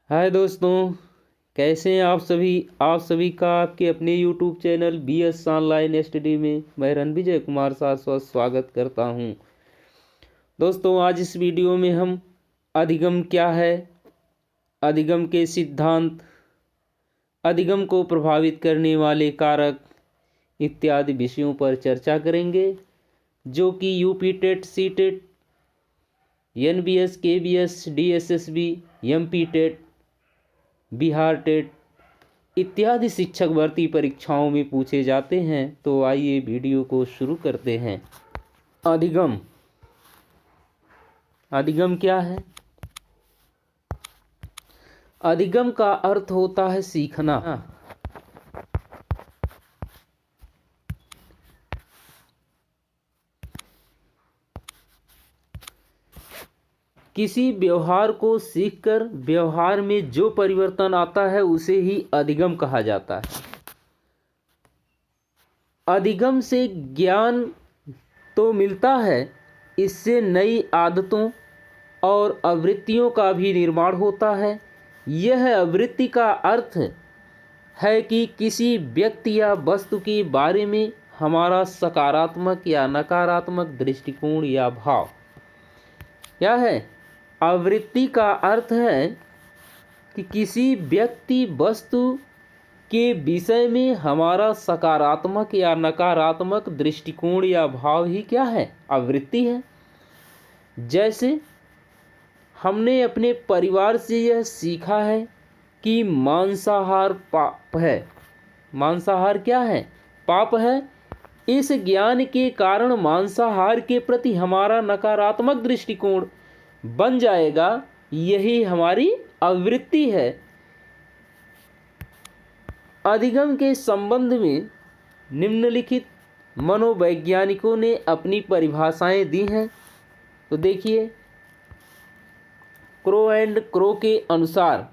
हाय दोस्तों, कैसे हैं आप सभी का आपके अपने YouTube channel BS online study में मैं रणविजय कुमार शाश्वत स्वागत करता हूं। दोस्तों, आज इस वीडियो में हम अधिगम क्या है, अधिगम के सिद्धांत, अधिगम को प्रभावित करने वाले कारक इत्यादि विषयों पर चर्चा करेंगे, जो कि UP TET, C TET, NBS, KBS, DSSB, MP TET, Bihar TET इत्यादि शिक्षक भर्ती परीक्षाओं में पूछे जाते हैं। तो आइए वीडियो को शुरू करते हैं। अधिगम क्या है? अधिगम का अर्थ होता है सीखना। किसी व्यवहार को सीखकर व्यवहार में जो परिवर्तन आता है उसे ही अधिगम कहा जाता है। अधिगम से ज्ञान तो मिलता है, इससे नई आदतों और आवृत्तियों का भी निर्माण होता है। यह आवृत्ति का अर्थ है कि किसी व्यक्ति या वस्तु के बारे में हमारा सकारात्मक या नकारात्मक दृष्टिकोण या भाव। क्या है? आवृत्ति का अर्थ है कि किसी व्यक्ति वस्तु के विषय में हमारा सकारात्मक या नकारात्मक दृष्टिकोण या भाव ही क्या है? आवृत्ति है। जैसे हमने अपने परिवार से यह सीखा है कि मांसाहार पाप है। मांसाहार क्या है? पाप है। इस ज्ञान के कारण मांसाहार के प्रति हमारा नकारात्मक दृष्टिकोण बन जाएगा। यही हमारी आवृत्ति है। अधिगम के संबंध में निम्नलिखित मनोवैज्ञानिकों ने अपनी परिभाषाएं दी हैं। तो देखिए, क्रो एंड क्रो के अनुसार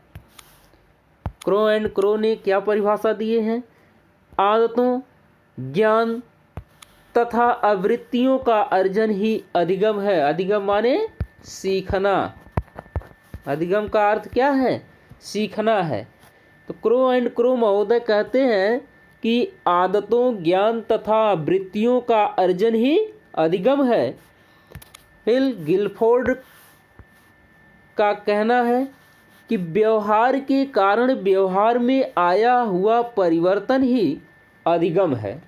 क्रो एंड क्रो ने क्या परिभाषा दिए हैं? आदतों, ज्ञान तथा आवृत्तियों का अर्जन ही अधिगम है। अधिगम माने सीखना। अधिगम का अर्थ क्या है? सीखना है। तो क्रो एंड क्रो महोदय कहते हैं कि आदतों, ज्ञान तथा आवृत्तियों का अर्जन ही अधिगम है। फिल गिलफोर्ड का कहना है कि व्यवहार के कारण व्यवहार में आया हुआ परिवर्तन ही अधिगम है।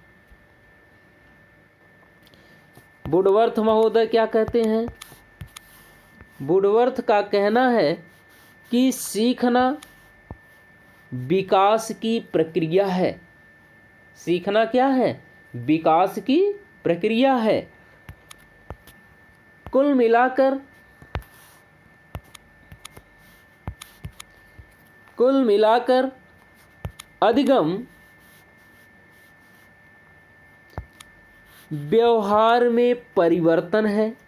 वुडवर्थ महोदय क्या कहते हैं? वुडवर्थ का कहना है कि सीखना विकास की प्रक्रिया है। सीखना क्या है? विकास की प्रक्रिया है। कुल मिलाकर अधिगम व्यवहार में परिवर्तन है।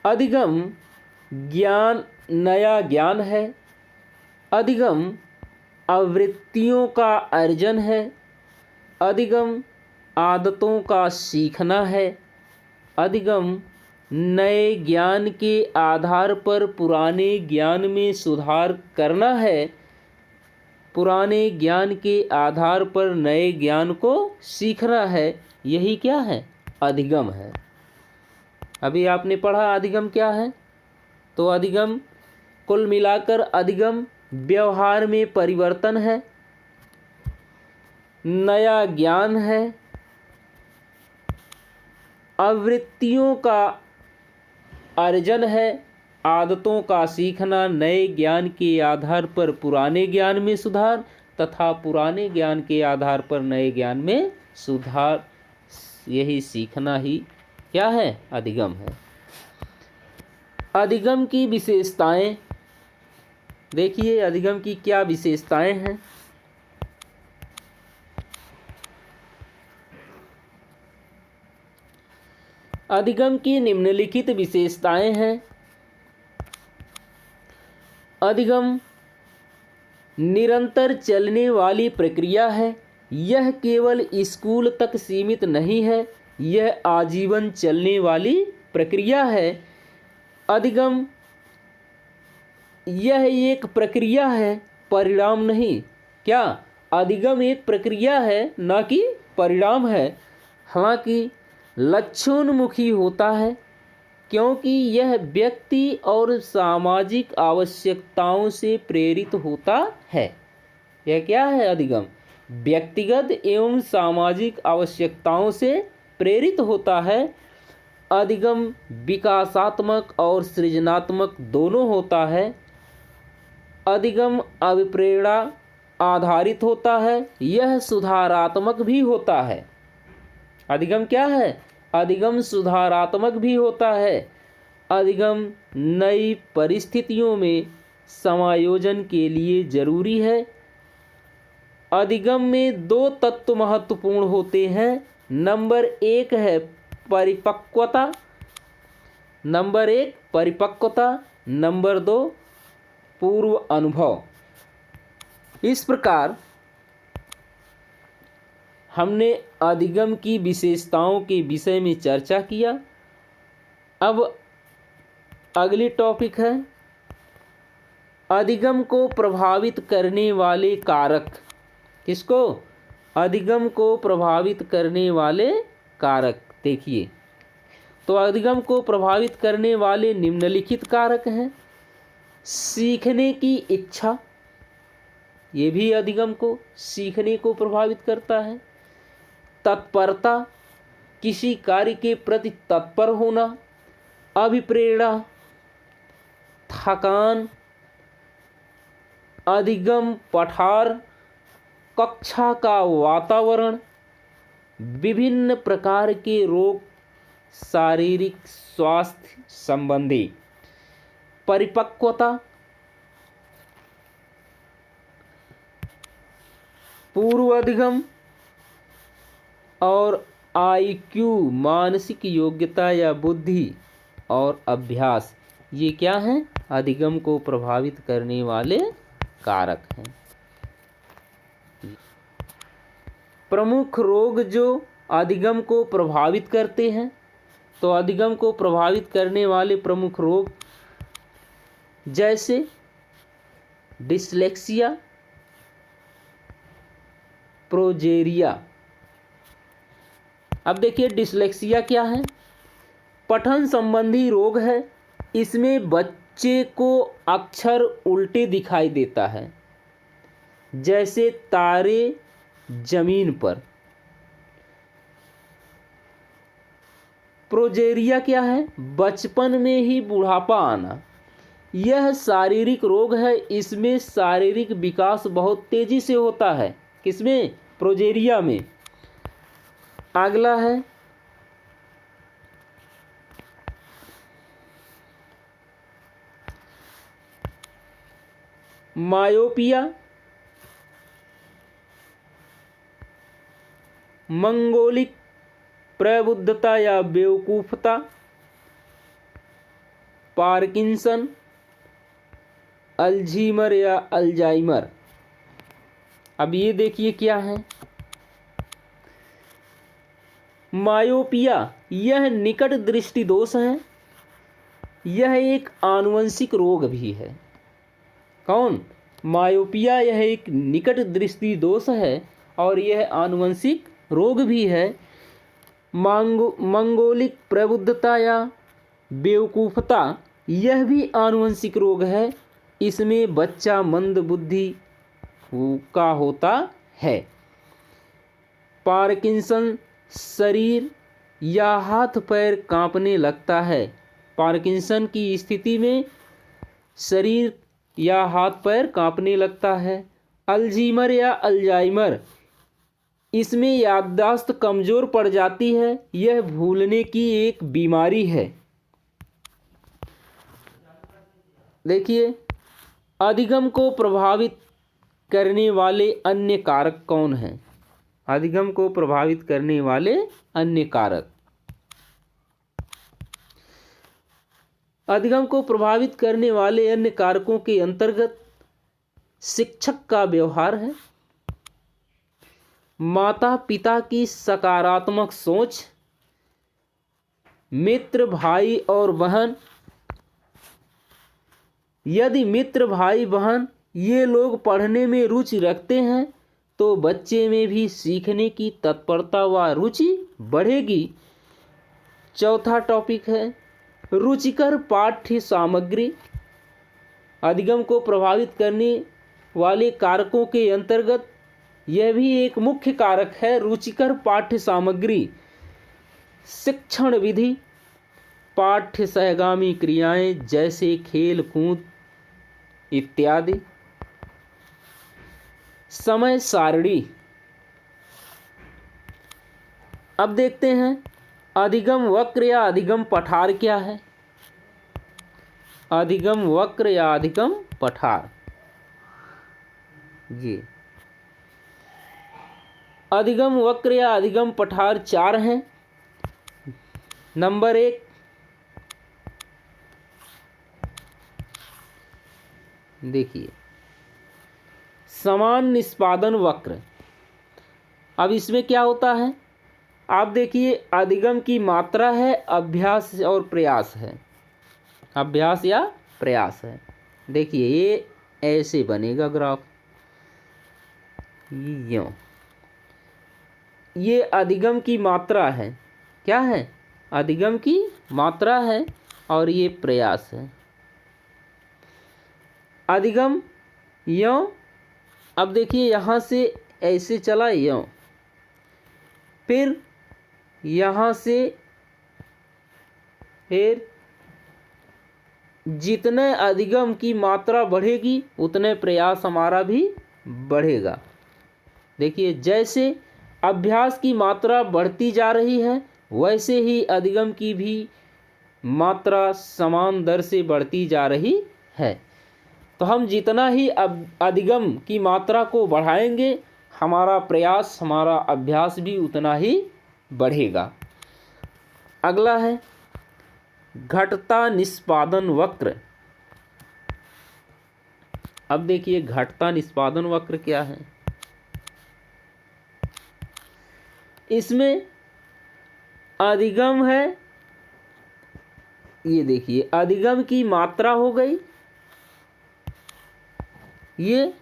अधिगम ज्ञान, नया ज्ञान है। अधिगम आवृत्तियों का अर्जन है। अधिगम आदतों का सीखना है। अधिगम नए ज्ञान के आधार पर पुराने ज्ञान में सुधार करना है। पुराने ज्ञान के आधार पर नए ज्ञान को सीखना है। यही क्या है? अधिगम है। अभी आपने पढ़ा अधिगम क्या है। तो अधिगम, कुल मिलाकर अधिगम व्यवहार में परिवर्तन है, नया ज्ञान है, आवृत्तियों का अर्जन है, आदतों का सीखना, नए ज्ञान के आधार पर पुराने ज्ञान में सुधार तथा पुराने ज्ञान के आधार पर नए ज्ञान में सुधार। यही सीखना ही क्या है? अधिगम है। अधिगम की विशेषताएं देखिए। अधिगम की क्या विशेषताएं हैं? अधिगम की निम्नलिखित विशेषताएं हैं। अधिगम निरंतर चलने वाली प्रक्रिया है। यह केवल स्कूल तक सीमित नहीं है, यह आजीवन चलने वाली प्रक्रिया है। अधिगम यह एक प्रक्रिया है, परिणाम नहीं। क्या? अधिगम एक प्रक्रिया है, न कि परिणाम है। हालांकि लक्ष्योन्मुखी होता है, क्योंकि यह व्यक्ति और सामाजिक आवश्यकताओं से प्रेरित होता है। यह क्या है? अधिगम व्यक्तिगत एवं सामाजिक आवश्यकताओं से प्रेरित होता है। अधिगम विकासात्मक और सृजनात्मक दोनों होता है। अधिगम अभिप्रेरणा आधारित होता है, यह सुधारात्मक भी होता है। अधिगम क्या है? अधिगम सुधारात्मक भी होता है। अधिगम नई परिस्थितियों में समायोजन के लिए जरूरी है। अधिगम में दो तत्व महत्वपूर्ण होते हैं। नंबर एक है परिपक्वता, नंबर दो पूर्व अनुभव। इस प्रकार हमने अधिगम की विशेषताओं के विषय में चर्चा किया। अब अगली टॉपिक है अधिगम को प्रभावित करने वाले कारक। किसको? अधिगम को प्रभावित करने वाले कारक। देखिए, तो अधिगम को प्रभावित करने वाले निम्नलिखित कारक हैं। सीखने की इच्छा, ये भी अधिगम को सीखने को प्रभावित करता है। तत्परता, किसी कार्य के प्रति तत्पर होना। अभिप्रेरणा, थकान। अधिगम पठार, कक्षा का वातावरण। विभिन्न प्रकार के रोग, शारीरिक स्वास्थ्य संबंधी। परिपक्वता, पूर्व अधिगम और IQ, मानसिक योग्यता या बुद्धि और अभ्यास, ये क्या हैं? अधिगम को प्रभावित करने वाले कारक हैं। प्रमुख रोग जो अधिगम को प्रभावित करते हैं, तो अधिगम को प्रभावित करने वाले प्रमुख रोग जैसे डिसलेक्सिया, प्रोजेरिया। अब देखिए डिसलेक्सिया क्या है? पठन संबंधी रोग है। इसमें बच्चे को अक्षर उल्टे दिखाई देता है, जैसे तारे जमीन पर। प्रोजेरिया क्या है? बचपन में ही बुढ़ापा आना। यह शारीरिक रोग है। इसमें शारीरिक विकास बहुत तेजी से होता है। किसमें? प्रोजेरिया में। अगला है मायोपिया, मंगोलिक प्रबुद्धता या बेवकूफता। पार्किंसन, अल्जीमर या अल्जाइमर। अब ये देखिए क्या है? मायोपिया, यह निकट दृष्टि दोष है। यह एक आनुवंशिक रोग भी है। कौन? मायोपिया, यह एक निकट दृष्टि दोष है और यह आनुवंशिक रोग भी है। मंगोलिक प्रबुद्धता या बेवकूफता, यह भी आनुवंशिक रोग है। इसमें बच्चा मंद बुद्धि का होता है। पार्किंसन, शरीर या हाथ पैर कांपने लगता है। पार्किंसन की स्थिति में शरीर या हाथ पैर कांपने लगता है। अल्जीमर या अल्जाइमर, इसमें याददाश्त कमजोर पड़ जाती है। यह भूलने की एक बीमारी है। देखिए, अधिगम को प्रभावित करने वाले अन्य कारक कौन हैं? अधिगम को प्रभावित करने वाले अन्य कारक। अधिगम को प्रभावित करने वाले अन्य कारकों के अंतर्गत शिक्षक का व्यवहार है, माता पिता की सकारात्मक सोच, मित्र भाई और बहन, यदि मित्र भाई बहन ये लोग पढ़ने में रुचि रखते हैं तो बच्चे में भी सीखने की तत्परता व रुचि बढ़ेगी। चौथा टॉपिक है रुचिकर पाठ्य सामग्री। अधिगम को प्रभावित करने वाले कारकों के अंतर्गत यह भी एक मुख्य कारक है रुचिकर पाठ्य सामग्री। शिक्षण विधि, पाठ्य सहगामी क्रियाएं जैसे खेल कूद इत्यादि। समय सारणी। अब देखते हैं अधिगम वक्र या अधिगम पठार क्या है। अधिगम वक्र या अधिगम पठार, ये अधिगम वक्र या अधिगम पठार चार हैं। नंबर 1, देखिए समान निष्पादन वक्र। अब इसमें क्या होता है, आप देखिए अधिगम की मात्रा है, अभ्यास और प्रयास है। अभ्यास या प्रयास है। देखिए ये ऐसे बनेगा ग्राफ, यूं। ये अधिगम की मात्रा है। क्या है? अधिगम की मात्रा है और ये प्रयास है। अधिगम यों, अब देखिए यहाँ से ऐसे चला यों, फिर यहाँ से, फिर जितने अधिगम की मात्रा बढ़ेगी उतने प्रयास हमारा भी बढ़ेगा। देखिए जैसे अभ्यास की मात्रा बढ़ती जा रही है वैसे ही अधिगम की भी मात्रा समान दर से बढ़ती जा रही है। तो हम जितना ही अधिगम की मात्रा को बढ़ाएंगे हमारा प्रयास, हमारा अभ्यास भी उतना ही बढ़ेगा। अगला है घटता निष्पादन वक्र। अब देखिए घटता निष्पादन वक्र क्या है। इसमें अधिगम है, ये देखिए अधिगम की मात्रा हो गई ये,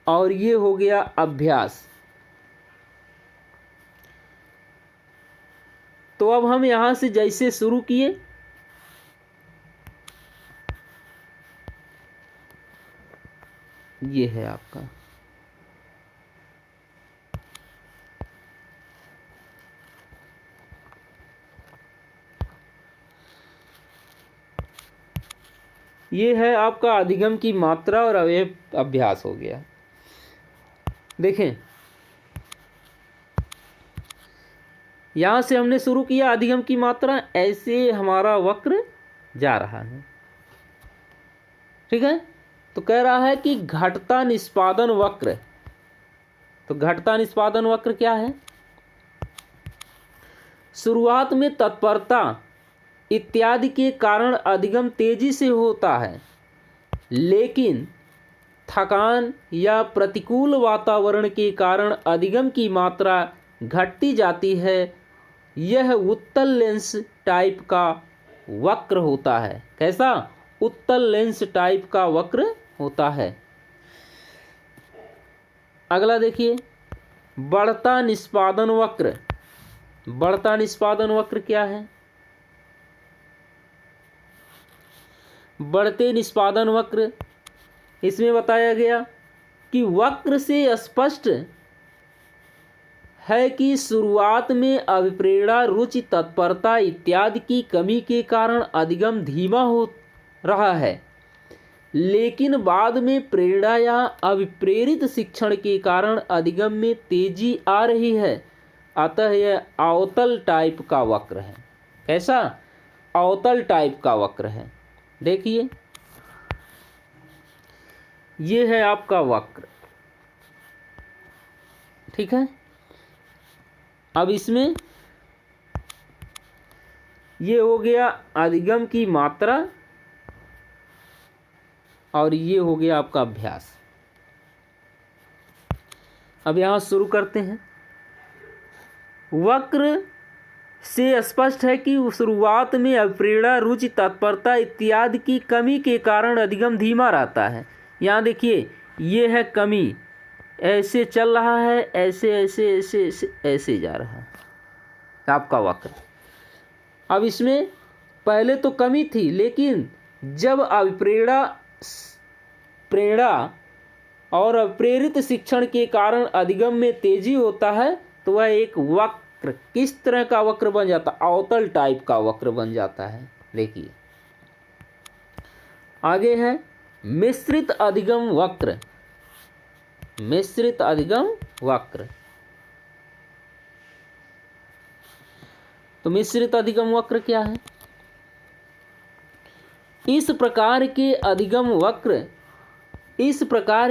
और ये हो गया अभ्यास। तो अब हम यहां से जैसे शुरू किए ये है आपका ये है आपका अधिगम की मात्रा और अवयव अभ्यास हो गया। देखें यहां से हमने शुरू किया अधिगम की मात्रा, ऐसे हमारा वक्र जा रहा है। ठीक है, तो कह रहा है कि घटता निष्पादन वक्र। तो घटता निष्पादन वक्र क्या है? शुरुआत में तत्परता इत्यादि के कारण अधिगम तेजी से होता है, लेकिन थकान या प्रतिकूल वातावरण के कारण अधिगम की मात्रा घटती जाती है। यह उत्तल लेंस टाइप का वक्र होता है। कैसा? उत्तल लेंस टाइप का वक्र होता है। अगला देखिए बढ़ता निष्पादन वक्र। बढ़ता निष्पादन वक्र क्या है? बढ़ते निष्पादन वक्र, इसमें बताया गया कि वक्र से स्पष्ट है कि शुरुआत में अभिप्रेरणा, रुचि, तत्परता इत्यादि की कमी के कारण अधिगम धीमा हो रहा है, लेकिन बाद में प्रेरणा या अभिप्रेरित शिक्षण के कारण अधिगम में तेजी आ रही है। अतः यह अवतल टाइप का वक्र है। कैसा? अवतल टाइप का वक्र है। देखिए ये है आपका वक्र। ठीक है, अब इसमें ये हो गया अधिगम की मात्रा और ये हो गया आपका अभ्यास। अब यहां शुरू करते हैं। वक्र से स्पष्ट है कि शुरुआत में अप्रेरणा, रुचि, तत्परता इत्यादि की कमी के कारण अधिगम धीमा रहता है। यहाँ देखिए, ये है कमी, ऐसे चल रहा है, ऐसे ऐसे ऐसे ऐसे ऐसे जा रहा है आपका वक्र। अब इसमें पहले तो कमी थी, लेकिन जब प्रेरणा और अप्रेरित शिक्षण के कारण अधिगम में तेजी होता है तो वह एक वक्र, किस तरह का वक्र बन जाता है? अवतल टाइप का वक्र बन जाता है। देखिए आगे है मिश्रित अधिगम वक्र। मिश्रित अधिगम वक्र, तो मिश्रित अधिगम वक्र क्या है? इस प्रकार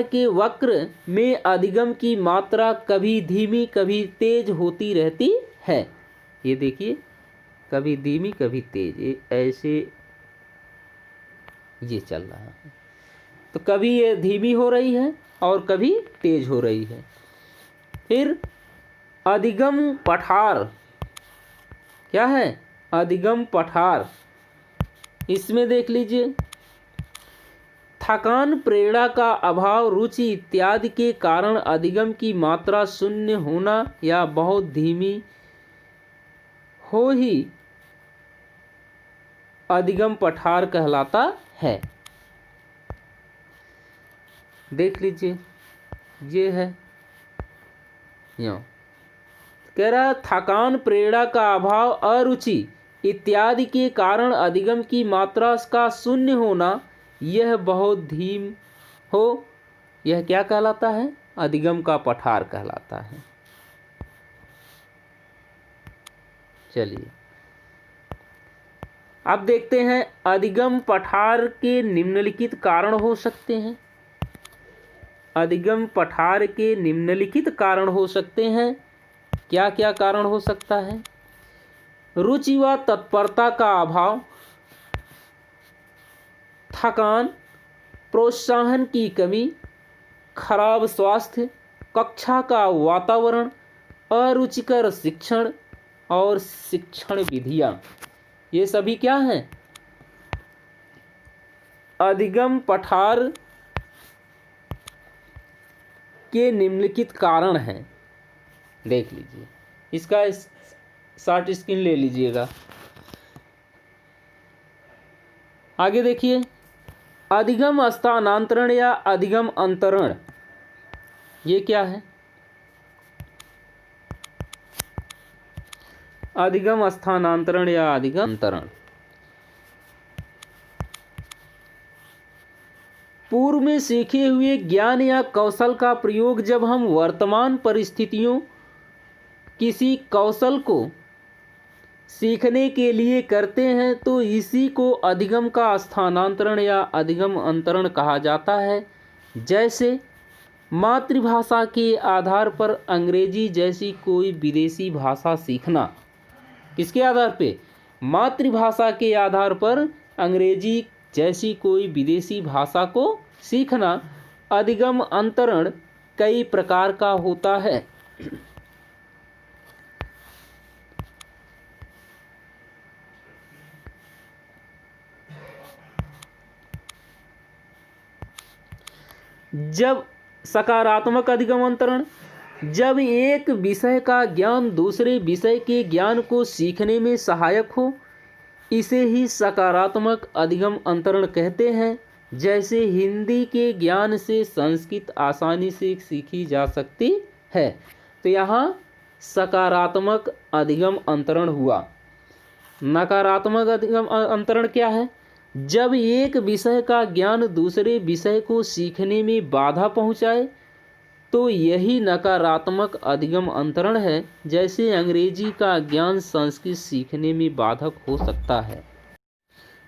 के वक्र में अधिगम की मात्रा कभी धीमी कभी तेज होती रहती है। ये देखिए, कभी धीमी कभी तेज, ये ऐसे ये चल रहा है। तो कभी ये धीमी हो रही है और कभी तेज हो रही है। फिर अधिगम पठार क्या है? अधिगम पठार, इसमें देख लीजिए, थकान, प्रेरणा का अभाव, रुचि इत्यादि के कारण अधिगम की मात्रा शून्य होना या बहुत धीमी हो ही अधिगम पठार कहलाता है। देख लीजिए, ये है यहाँ कह रहा है थकान, प्रेरणा का अभाव, अरुचि इत्यादि के कारण अधिगम की मात्रा का शून्य होना, यह बहुत धीम हो, यह क्या कहलाता है? अधिगम का पठार कहलाता है। चलिए अब देखते हैं अधिगम पठार के निम्नलिखित कारण हो सकते हैं। अधिगम पठार के निम्नलिखित कारण हो सकते हैं। क्या क्या कारण हो सकता है? रुचि व तत्परता का अभाव, थकान, प्रोत्साहन की कमी, खराब स्वास्थ्य, कक्षा का वातावरण, अरुचिकर शिक्षण और शिक्षण विधियां, ये सभी क्या हैं? अधिगम पठार के निम्नलिखित कारण हैं। देख लीजिए, इसका शॉर्ट स्क्रीन ले लीजिएगा। आगे देखिए, अधिगम स्थानांतरण या अधिगम अंतरण, ये क्या है? अधिगम स्थानांतरण या अधिगम अंतरण, पूर्व में सीखे हुए ज्ञान या कौशल का प्रयोग जब हम वर्तमान परिस्थितियों किसी कौशल को सीखने के लिए करते हैं तो इसी को अधिगम का स्थानांतरण या अधिगम अंतरण कहा जाता है। जैसे मातृभाषा के आधार पर अंग्रेजी जैसी कोई विदेशी भाषा सीखना। किसके आधार पे? मातृभाषा के आधार पर अंग्रेजी जैसी कोई विदेशी भाषा को सीखना। अधिगम अंतरण कई प्रकार का होता है। जब सकारात्मक अधिगम अंतरण, जब एक विषय का ज्ञान दूसरे विषय के ज्ञान को सीखने में सहायक हो, इसे ही सकारात्मक अधिगम अंतरण कहते हैं। जैसे हिंदी के ज्ञान से संस्कृत आसानी से सीखी जा सकती है, तो यहाँ सकारात्मक अधिगम अंतरण हुआ। नकारात्मक अधिगम अंतरण क्या है? जब एक विषय का ज्ञान दूसरे विषय को सीखने में बाधा पहुंचाए, तो यही नकारात्मक अधिगम अंतरण है। जैसे अंग्रेजी का ज्ञान संस्कृत सीखने में बाधक हो सकता है।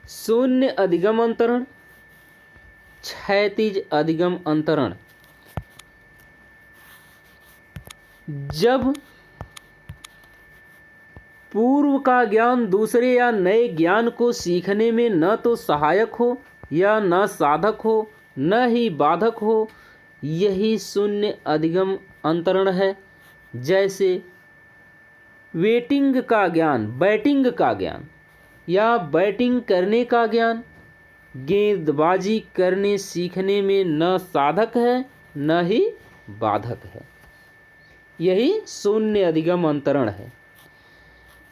शून्य अधिगम अंतरण, क्षैतिज अधिगम अंतरण, जब पूर्व का ज्ञान दूसरे या नए ज्ञान को सीखने में न तो सहायक हो या न साधक हो, न ही बाधक हो, यही शून्य अधिगम अंतरण है। जैसे वेटिंग का ज्ञान, बैटिंग का ज्ञान या बैटिंग करने का ज्ञान गेंदबाजी करने सीखने में न साधक है न ही बाधक है। यही शून्य अधिगम अंतरण है।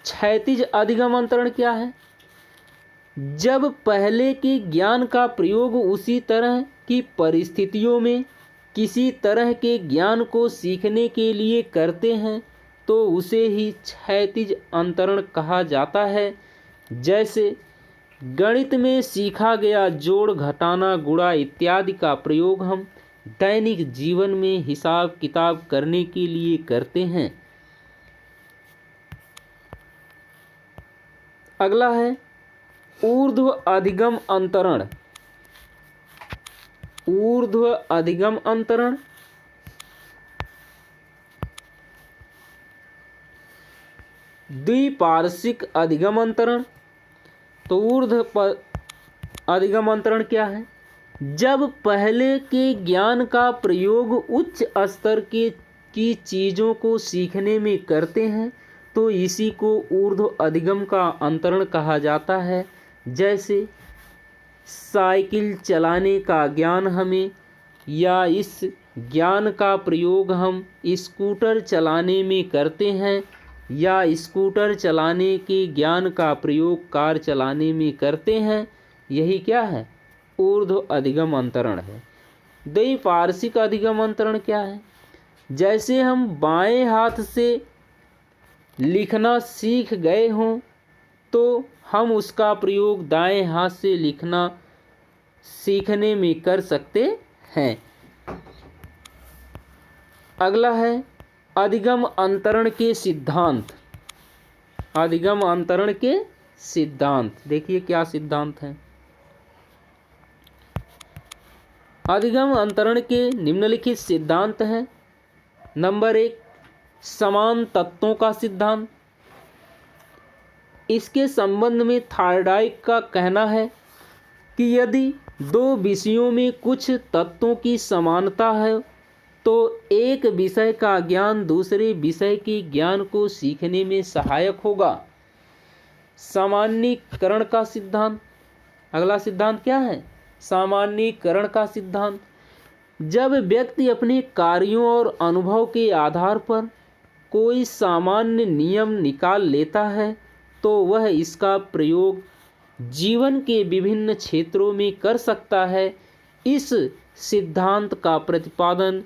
क्षैतिज अधिगम अंतरण क्या है? जब पहले के ज्ञान का प्रयोग उसी तरह की परिस्थितियों में किसी तरह के ज्ञान को सीखने के लिए करते हैं तो उसे ही क्षैतिज अंतरण कहा जाता है। जैसे गणित में सीखा गया जोड़, घटाना, गुणा इत्यादि का प्रयोग हम दैनिक जीवन में हिसाब किताब करने के लिए करते हैं। अगला है ऊर्ध्व अधिगम अंतरण। ऊर्ध्व अधिगम अंतरण द्विपार्श्विक अधिगम अंतरण। तो ऊर्ध्व अधिगम अंतरण क्या है? जब पहले के ज्ञान का प्रयोग उच्च स्तर की चीज़ों को सीखने में करते हैं तो इसी को ऊर्ध्व अधिगम का अंतरण कहा जाता है। जैसे साइकिल चलाने का ज्ञान हमें, या इस ज्ञान का प्रयोग हम स्कूटर चलाने में करते हैं, या स्कूटर चलाने के ज्ञान का प्रयोग कार चलाने में करते हैं, यही क्या है? ऊर्ध्व अधिगम अंतरण है। द्विपार्श्विक अधिगम अंतरण क्या है? जैसे हम बाएं हाथ से लिखना सीख गए हों तो हम उसका प्रयोग दाएं हाथ से लिखना सीखने में कर सकते हैं। अगला है अधिगम अंतरण के सिद्धांत। अधिगम अंतरण के सिद्धांत, देखिए क्या सिद्धांत हैं। अधिगम अंतरण के निम्नलिखित सिद्धांत हैं। नंबर 1, समान तत्वों का सिद्धांत। इसके संबंध में थार्डाइक का कहना है कि यदि दो विषयों में कुछ तत्वों की समानता है तो एक विषय का ज्ञान दूसरे विषय के ज्ञान को सीखने में सहायक होगा। सामान्यीकरण का सिद्धांत। अगला सिद्धांत क्या है? सामान्यीकरण का सिद्धांत। जब व्यक्ति अपने कार्यों और अनुभव के आधार पर कोई सामान्य नियम निकाल लेता है तो वह इसका प्रयोग जीवन के विभिन्न क्षेत्रों में कर सकता है। इस सिद्धांत का प्रतिपादन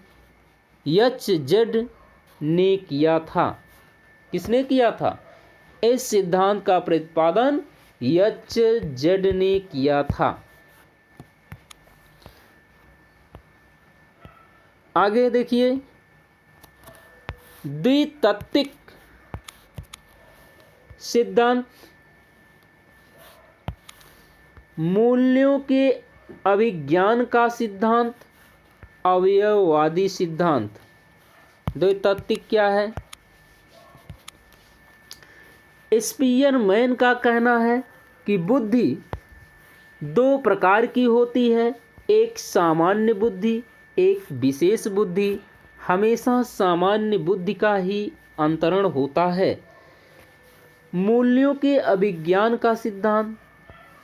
एच.जेड ने किया था। किसने किया था? इस सिद्धांत का प्रतिपादन एच.जेड ने किया था। आगे देखिए द्वितात्विक सिद्धांत। मूल्यों के अभिज्ञान का सिद्धांत, अवयववादी सिद्धांत। द्वितात्विक क्या है? स्पीयरमैन का कहना है कि बुद्धि दो प्रकार की होती है, एक सामान्य बुद्धि, एक विशेष बुद्धि। हमेशा सामान्य बुद्धि का ही अंतरण होता है। मूल्यों के अभिज्ञान का सिद्धांत।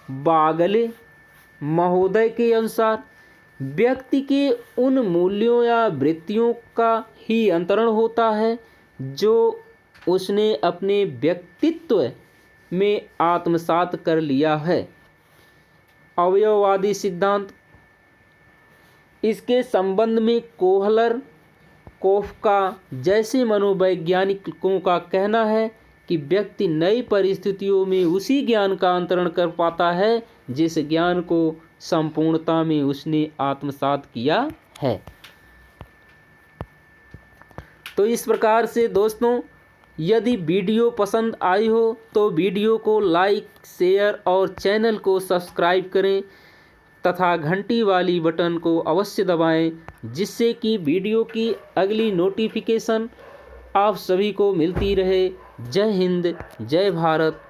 बागले महोदय के अनुसार व्यक्ति के उन मूल्यों या वृत्तियों का ही अंतरण होता है जो उसने अपने व्यक्तित्व में आत्मसात कर लिया है। अवयववादी सिद्धांत। इसके संबंध में कोहलर, कोफका जैसे मनोवैज्ञानिकों का कहना है कि व्यक्ति नई परिस्थितियों में उसी ज्ञान का अंतरण कर पाता है जिस ज्ञान को संपूर्णता में उसने आत्मसात किया है। तो इस प्रकार से दोस्तों, यदि वीडियो पसंद आई हो तो वीडियो को लाइक, शेयर और चैनल को सब्सक्राइब करें तथा घंटी वाली बटन को अवश्य दबाएं, जिससे कि वीडियो की अगली नोटिफिकेशन आप सभी को मिलती रहे। जय हिंद, जय भारत।